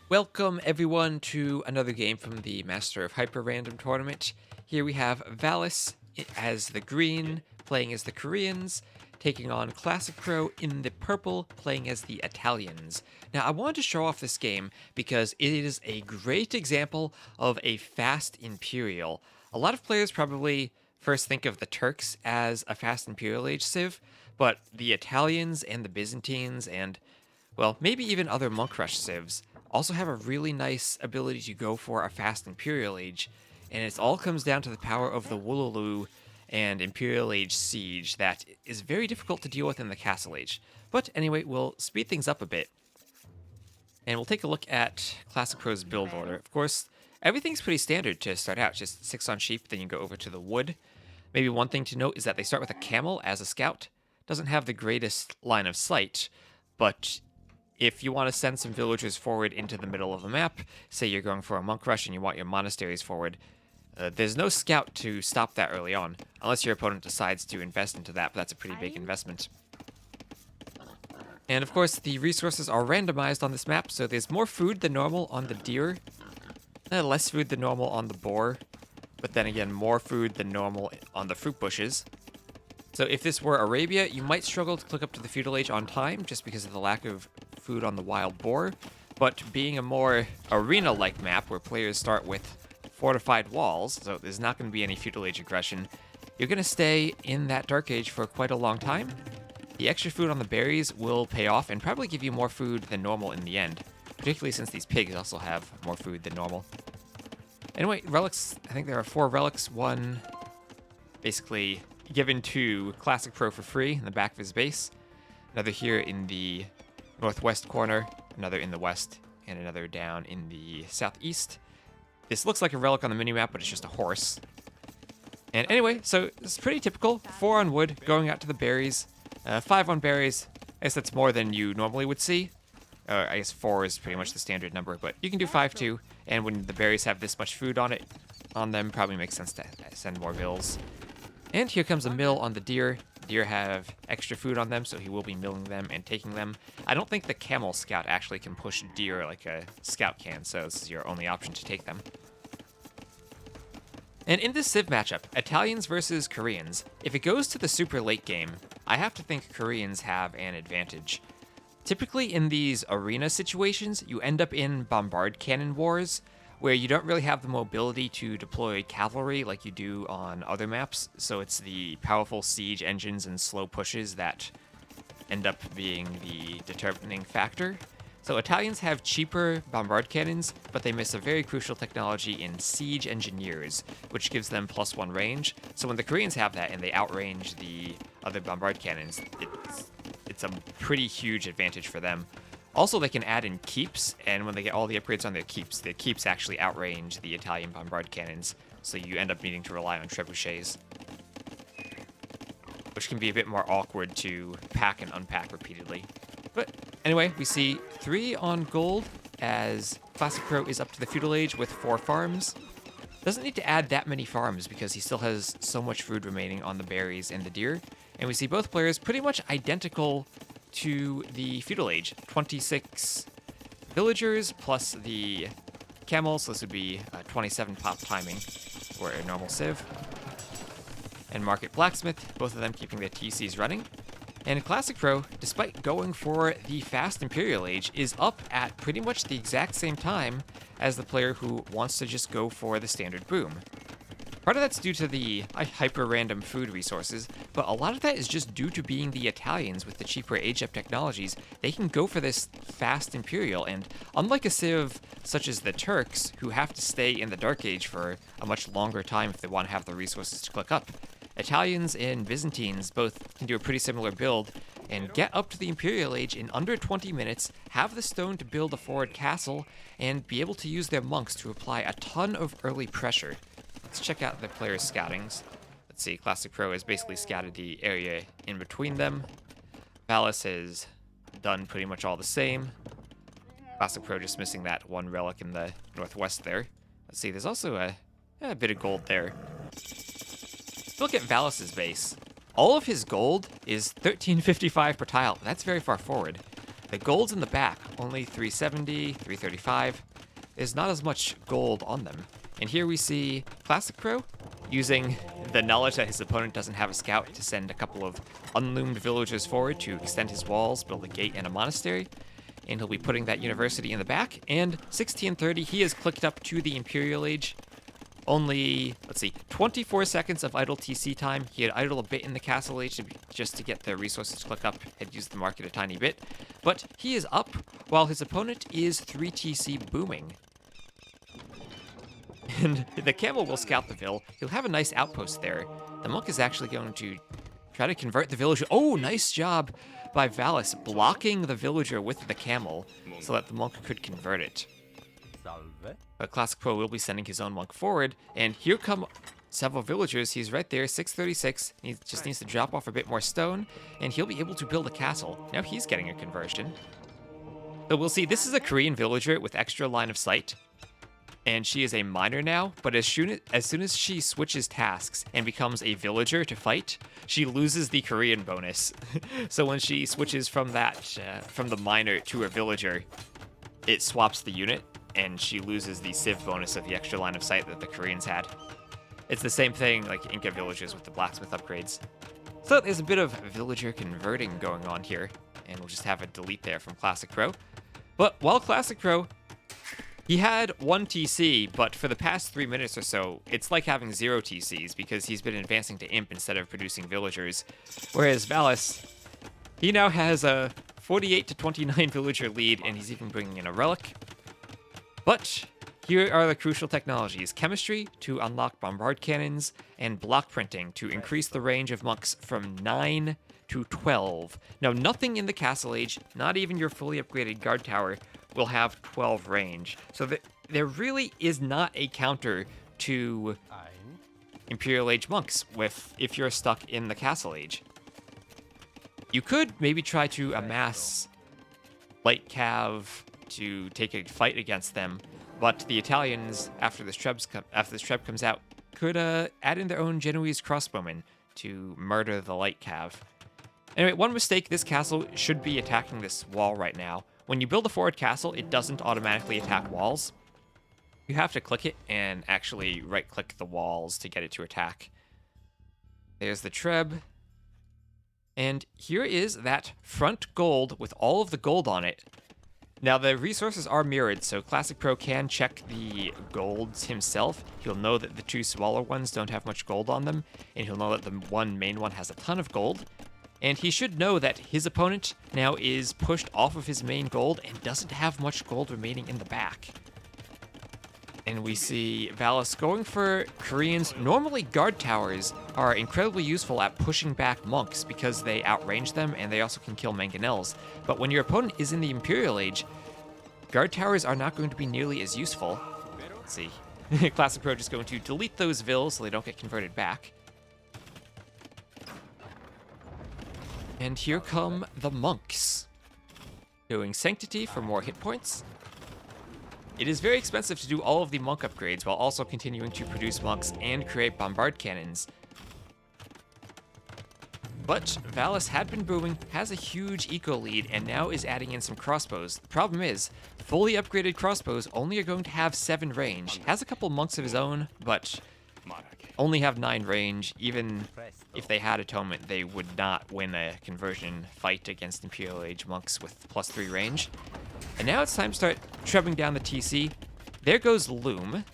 Welcome everyone to another game from the Master of Hyper Random tournament. Here we have Valis as the green, playing as the Koreans, taking on Classic Pro in the purple, playing as the Italians. Now, I wanted to show off this game because it is a great example of a fast Imperial. A lot of players probably first think of the Turks as a fast Imperial Age civ, but the Italians and the Byzantines and, well, maybe even other Monk Rush civs also have a really nice ability to go for a fast Imperial Age, and it all comes down to the power of the Wooloo and Imperial Age siege that is very difficult to deal with in the Castle Age. But anyway, we'll speed things up a bit, and we'll take a look at Classic Pro's build order. Of course, everything's pretty standard to start out, just 6 on sheep, then you go over to the wood. Maybe one thing to note is that they start with a camel as a scout. Doesn't have the greatest line of sight, but if you want to send some villagers forward into the middle of the map, say you're going for a monk rush and you want your monasteries forward, there's no scout to stop that early on, unless your opponent decides to invest into that, but that's a pretty big investment. And of course, the resources are randomized on this map, so there's more food than normal on the deer, less food than normal on the boar, but then again, more food than normal on the fruit bushes. So if this were Arabia, you might struggle to click up to the feudal age on time, just because of the lack of food on the wild boar, but being a more arena-like map where players start with fortified walls, so there's not going to be any feudal age aggression, you're going to stay in that dark age for quite a long time. The extra food on the berries will pay off and probably give you more food than normal in the end, particularly since these pigs also have more food than normal. Anyway, relics, I think there are 4 relics, one basically given to Classic Pro for free in the back of his base, another here in the northwest corner, another in the west, and another down in the southeast. This looks like a relic on the minimap, but it's just a horse. And anyway, so it's pretty typical. 4 on wood, going out to the berries. 5 on berries. I guess that's more than you normally would see. I guess 4 is pretty much the standard number, but you can do 5 too. And when the berries have this much food on them, probably makes sense to send more bills. And here comes a mill on the deer. Deer have extra food on them, so he will be milling them and taking them. I don't think the camel scout actually can push deer like a scout can, so this is your only option to take them. And in this civ matchup, Italians versus Koreans, if it goes to the super late game, I have to think Koreans have an advantage. Typically in these arena situations, you end up in bombard cannon wars, where you don't really have the mobility to deploy cavalry like you do on other maps, so it's the powerful siege engines and slow pushes that end up being the determining factor. So Italians have cheaper bombard cannons, but they miss a very crucial technology in siege engineers, which gives them +1 range. So when the Koreans have that and they outrange the other bombard cannons, it's a pretty huge advantage for them. Also, they can add in keeps, and when they get all the upgrades on the keeps actually outrange the Italian bombard cannons, so you end up needing to rely on trebuchets, which can be a bit more awkward to pack and unpack repeatedly. But anyway, we see 3 on gold as Classic Pro is up to the feudal age with 4 farms. Doesn't need to add that many farms because he still has so much food remaining on the berries and the deer. And we see both players pretty much identical to the feudal age. 26 villagers plus the camels, so this would be 27 pop timing for a normal civ. And Market Blacksmith, both of them keeping their TCs running. And Classic Pro, despite going for the fast Imperial Age, is up at pretty much the exact same time as the player who wants to just go for the standard boom. Part of that's due to the hyper-random food resources, but a lot of that is just due to being the Italians with the cheaper age-up technologies. They can go for this fast Imperial, and unlike a civ such as the Turks, who have to stay in the Dark Age for a much longer time if they want to have the resources to click up, Italians and Byzantines both can do a pretty similar build and get up to the Imperial Age in under 20 minutes, have the stone to build a forward castle, and be able to use their monks to apply a ton of early pressure. Let's check out the players' scoutings. Let's see, Classic Pro has basically scouted the area in between them. Valis has done pretty much all the same. Classic Pro just missing that one relic in the northwest there. Let's see, there's also a bit of gold there. Look at Valis's base. All of his gold is 1355 per tile. That's very far forward. The gold's in the back, only 370, 335. There's not as much gold on them. And here we see Classic Pro using the knowledge that his opponent doesn't have a scout to send a couple of unloomed villagers forward to extend his walls, build a gate and a monastery. And he'll be putting that university in the back. And 1630, he has clicked up to the Imperial Age. Only, let's see, 24 seconds of idle TC time. He had idle a bit in the Castle Age just to get the resources to click up, had used the market a tiny bit. But he is up, while his opponent is 3 TC booming. And the camel will scout the Vill. He'll have a nice outpost there. The monk is actually going to try to convert the villager. Oh, nice job by Valis blocking the villager with the camel so that the monk could convert it. But Classic Pro will be sending his own monk forward, and here come several villagers. He's right there, 636. He just needs to drop off a bit more stone, and he'll be able to build a castle. Now he's getting a conversion. So we'll see, this is a Korean villager with extra line of sight, and she is a miner now, but as soon as she switches tasks and becomes a villager to fight, she loses the Korean bonus. So when she switches from from the miner to a villager, it swaps the unit, and she loses the civ bonus of the extra line of sight that the Koreans had. It's the same thing like Inca villagers with the blacksmith upgrades. So there's a bit of villager converting going on here, and we'll just have a delete there from Classic Pro. But while Classic Pro, he had 1 TC, but for the past 3 minutes or so, it's like having 0 TCs because he's been advancing to Imp instead of producing villagers. Whereas Valis, he now has a 48 to 29 villager lead, and he's even bringing in a relic. But here are the crucial technologies: chemistry to unlock bombard cannons, and block printing to increase the range of monks from 9 to 12. Now, nothing in the Castle Age, not even your fully upgraded guard tower, will have 12 range. So there really is not a counter to Imperial Age monks if you're stuck in the Castle Age. You could maybe try to amass light cav to take a fight against them, but the Italians, after this Treb comes out, could add in their own Genoese crossbowmen to murder the light cav. Anyway, one mistake: this castle should be attacking this wall right now. When you build a forward castle, it doesn't automatically attack walls. You have to click it and actually right-click the walls to get it to attack. There's the Treb. And here is that front gold with all of the gold on it. Now, the resources are mirrored, so Classic Pro can check the golds himself. He'll know that the 2 smaller ones don't have much gold on them, and he'll know that the one main one has a ton of gold. And he should know that his opponent now is pushed off of his main gold and doesn't have much gold remaining in the back. And we see Valis going for Koreans. Normally, guard towers are incredibly useful at pushing back monks because they outrange them and they also can kill mangonels. But when your opponent is in the Imperial Age, guard towers are not going to be nearly as useful. Let's see. Classic Pro just going to delete those vills so they don't get converted back. And here come the monks, doing Sanctity for more hit points. It is very expensive to do all of the monk upgrades while also continuing to produce monks and create bombard cannons. But Valis had been booming, has a huge eco lead, and now is adding in some crossbows. The problem is, fully upgraded crossbows only are going to have 7 range. Has a couple monks of his own, but only have 9 range. Even if they had Atonement, they would not win a conversion fight against Imperial Age monks with +3 range. And now it's time to start trebbing down the TC. There goes Loom.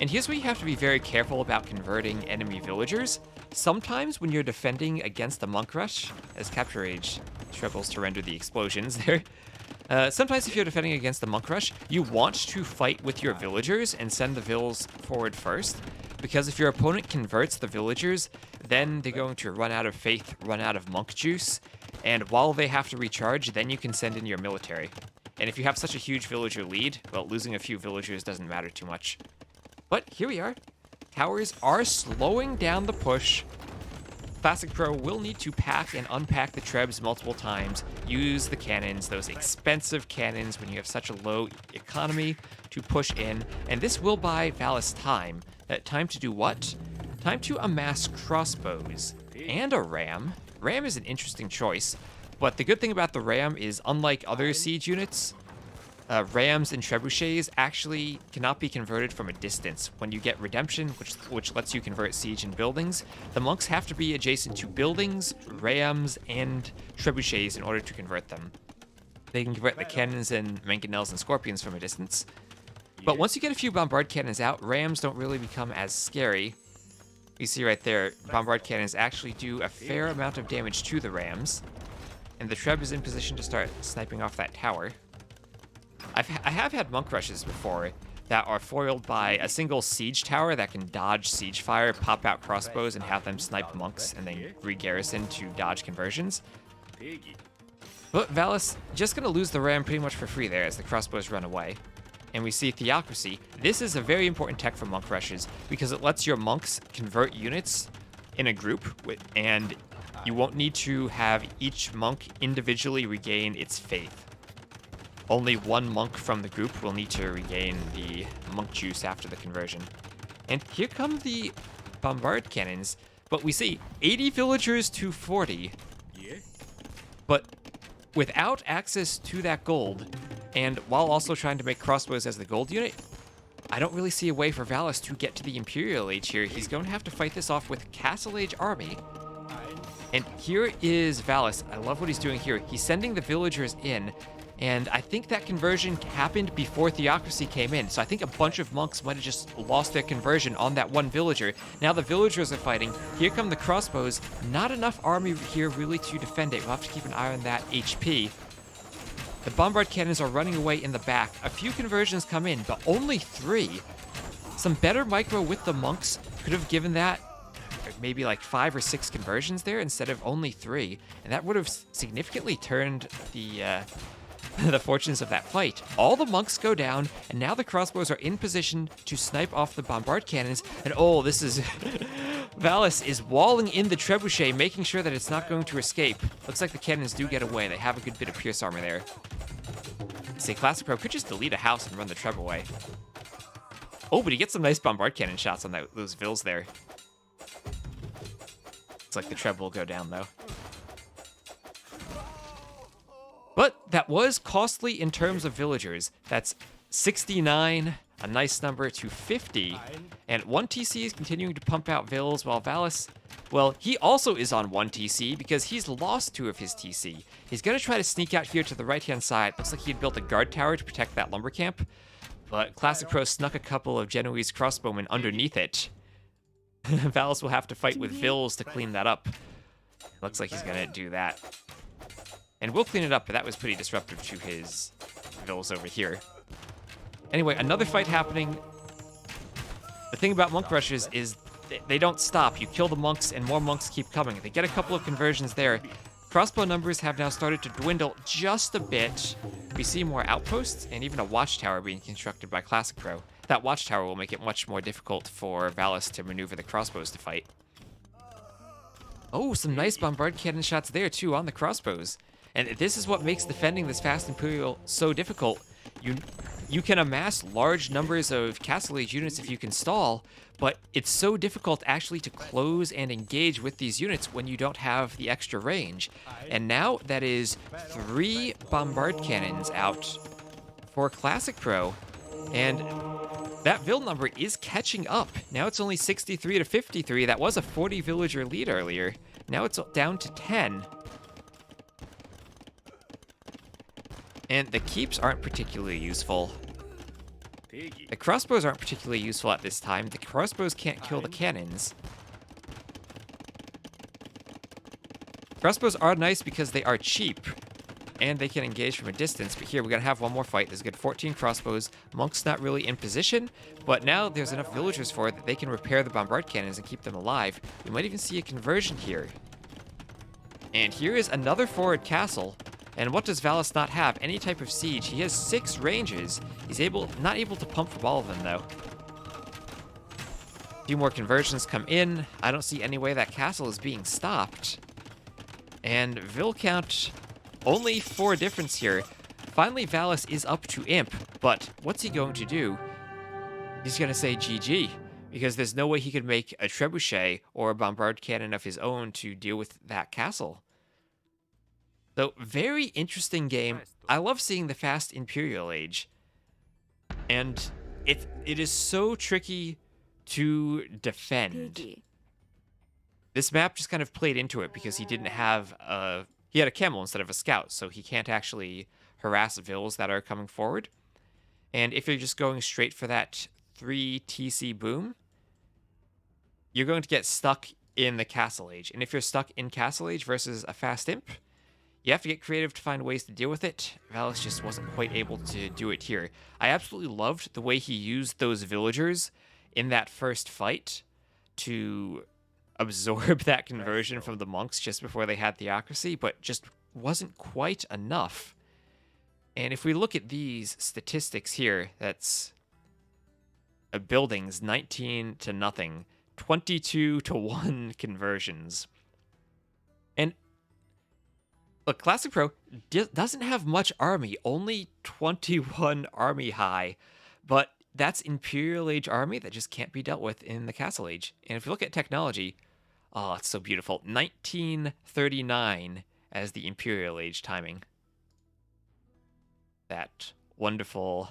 And here's where you have to be very careful about converting enemy villagers. Sometimes when you're defending against a monk rush, as Capture Age struggles to render the explosions there, sometimes if you're defending against the monk rush, you want to fight with your villagers and send the vills forward first. Because if your opponent converts the villagers, then they're going to run out of faith, run out of monk juice, and while they have to recharge, then you can send in your military. And if you have such a huge villager lead, well, losing a few villagers doesn't matter too much. But here we are. Towers are slowing down the push. Classic Pro will need to pack and unpack the trebs multiple times, use the cannons, those expensive cannons when you have such a low economy, to push in, and this will buy Valis time. Time to do what? Time to amass crossbows and a ram. Ram is an interesting choice, But the good thing about the ram is, unlike other siege units, rams and trebuchets actually cannot be converted from a distance. When you get redemption, which lets you convert siege and buildings, the monks have to be adjacent to buildings, rams, and trebuchets in order to convert them. They can convert the cannons and mangonels and scorpions from a distance. But once you get a few bombard cannons out, rams don't really become as scary. You see right there, bombard cannons actually do a fair amount of damage to the rams. And the Treb is in position to start sniping off that tower. I have had monk rushes before that are foiled by a single siege tower that can dodge siege fire, pop out crossbows, and have them snipe monks and then re-garrison to dodge conversions. But Valis just going to lose the ram pretty much for free there as the crossbows run away. And we see Theocracy. This is a very important tech for monk rushes because it lets your monks convert units in a group, and you won't need to have each monk individually regain its faith. Only one monk from the group will need to regain the monk juice after the conversion. And here come the bombard cannons, but we see 80 villagers to 40. But without access to that gold, and while also trying to make crossbows as the gold unit, I don't really see a way for Valis to get to the Imperial Age here. He's going to have to fight this off with Castle Age army. And here is Valis. I love what he's doing here. He's sending the villagers in, and I think that conversion happened before Theocracy came in. So I think a bunch of monks might have just lost their conversion on that one villager. Now the villagers are fighting. Here come the crossbows. Not enough army here really to defend it. We'll have to keep an eye on that HP. The bombard cannons are running away in the back. A few conversions come in, but only 3. Some better micro with the monks could have given that maybe like 5 or 6 conversions there instead of only 3. And that would have significantly turned the the fortunes of that fight. All the monks go down, and now the crossbows are in position to snipe off the bombard cannons. And oh, this is... Valis is walling in the trebuchet, making sure that it's not going to escape. Looks like the cannons do get away. They have a good bit of pierce armor there. Say, Classic Pro could just delete a house and run the treb away. Oh, but he gets some nice bombard cannon shots on those vills there. Looks like the treb will go down, though. But that was costly in terms of villagers. That's 69, a nice number, to 50. And 1 TC is continuing to pump out vills while Valis, well, he also is on 1 TC because he's lost 2 of his TC. He's going to try to sneak out here to the right-hand side. Looks like he had built a guard tower to protect that lumber camp. But Classic Pro snuck a couple of Genoese crossbowmen underneath it. Valis will have to fight with vills to clean that up. Looks like he's going to do that. And we'll clean it up, but that was pretty disruptive to his vills over here. Anyway, another fight happening. The thing about monk rushes is they don't stop. You kill the monks, and more monks keep coming. They get a couple of conversions there. Crossbow numbers have now started to dwindle just a bit. We see more outposts, and even a watchtower being constructed by Classic Pro. That watchtower will make it much more difficult for Valis to maneuver the crossbows to fight. Oh, some nice bombard cannon shots there, too, on the crossbows. And this is what makes defending this Fast Imperial so difficult. You can amass large numbers of Castle Age units if you can stall, but it's so difficult actually to close and engage with these units when you don't have the extra range. And now that is 3 bombard cannons out for Classic Pro, and that vill number is catching up. Now it's only 63 to 53. That was a 40 villager lead earlier. Now it's down to 10. And the keeps aren't particularly useful. The crossbows aren't particularly useful at this time. The crossbows can't kill the cannons. Crossbows are nice because they are cheap, and they can engage from a distance. But here, we're going to have one more fight. There's a good 14 crossbows. Monk's not really in position, but now there's enough villagers for it that they can repair the bombard cannons and keep them alive. We might even see a conversion here. And here is another forward castle. And what does Valis not have? Any type of siege. He has 6 ranges. He's not able to pump from all of them, though. A few more conversions come in. I don't see any way that castle is being stopped. And Vill count, only 4 difference here. Finally, Valis is up to Imp, but what's he going to do? He's going to say GG, because there's no way he could make a trebuchet or a bombard cannon of his own to deal with that castle. So, very interesting game. I love seeing the Fast Imperial Age. And it is so tricky to defend. This map just kind of played into it because he didn't have a... He had a camel instead of a scout, so he can't actually harass vills that are coming forward. And if you're just going straight for that 3 TC boom, you're going to get stuck in the Castle Age. And if you're stuck in Castle Age versus a Fast Imp, you have to get creative to find ways to deal with it. Valis just wasn't quite able to do it here. I absolutely loved the way he used those villagers in that first fight to absorb that conversion from the monks just before they had theocracy, but just wasn't quite enough. And if we look at these statistics here, that's a buildings 19 to nothing, 22 to 1 conversions. And look, Classic Pro doesn't have much army, only 21 army high, but that's Imperial Age army that just can't be dealt with in the Castle Age. And if you look at technology, oh, it's so beautiful. 1939 as the Imperial Age timing. That wonderful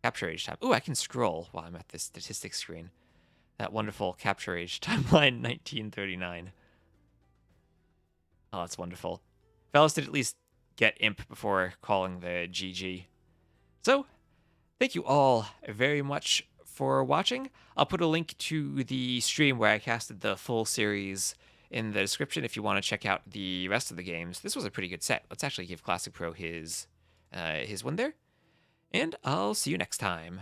Capture Age time. Ooh, I can scroll while I'm at this statistics screen. That wonderful Capture Age timeline, 1939. Oh, that's wonderful. Valis did at least get Imp before calling the GG. So, thank you all very much for watching. I'll put a link to the stream where I casted the full series in the description if you want to check out the rest of the games. This was a pretty good set. Let's actually give Classic Pro his win there. And I'll see you next time.